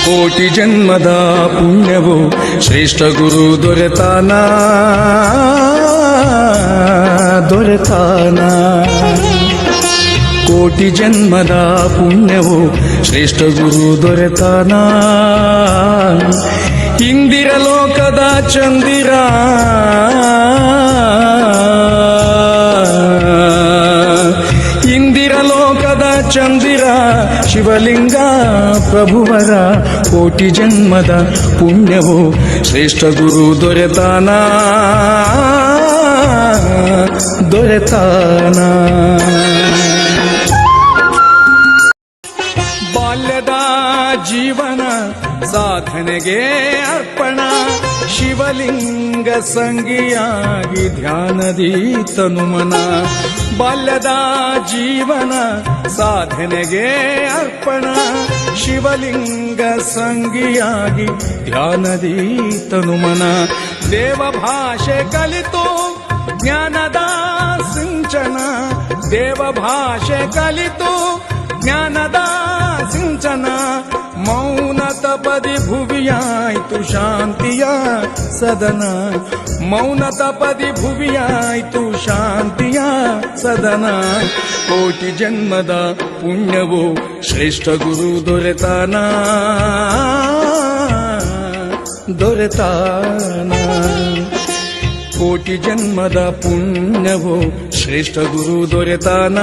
ಕೋಟಿ ಜನ್ಮದ ಪುಣ್ಯವು ಶ್ರೇಷ್ಠ ಗುರು ದೊರೆತಾನ ಕೋಟಿ ಜನ್ಮದ ಪುಣ್ಯವು ಶ್ರೇಷ್ಠ ಗುರು ದೊರೆತಾನ ಇಂದಿರ ಲೋಕದ ಚಂದಿರ ಇಂದಿರ ಲೋಕದ ಚಂದಿರ ಶಿವಲಿಂಗ ಪ್ರಭುವರ ಕೋಟಿ ಜನ್ಮದ ಪುಣ್ಯವು ಶ್ರೇಷ್ಠ ಗುರು ದೊರೆತಾನ ಬಾಲ್ಯದ ಜೀವನ ಸಾಧನೆಗೆ ಅರ್ಪಣ ಶಿವಲಿಂಗ ಸಂಗಿಯಾಗಿ ಧ್ಯಾನದಿ ತನುಮನ ಬಾಲ್ಯದ ಜೀವನ ಸಾಧನೆಗೆ ಅರ್ಪಣ ಶಿವಲಿಂಗ ಸಂಗಿಯಾಗಿ ಧ್ಯಾನದಿ ತನುಮನ ದೇವ ಭಾಷೆ ಕಲಿತು ಜ್ಞಾನದ ಸಿಂಚನ ದೇವ ಭಾಷೆ ಕಲಿತು ಜ್ಞಾನದ ಸಿಂಚನ ಮೌನ ತಪದಿ ಭುವಿಯಾಯ್ತು ಶಾಂತಿಯ ಸದನ ಮೌನ ತಪದಿ ಭುವಿಯಾಯ್ತು ಶಾಂತಿಯ ಸದನ ಕೋಟಿ ಜನ್ಮದ ಪುಣ್ಯವು ಶ್ರೇಷ್ಠ ಗುರು ದೊರೆತಾನ ಕೋಟಿ ಜನ್ಮದ ಪುಣ್ಯವು ಶ್ರೇಷ್ಠ ಗುರು ದೊರೆತಾನ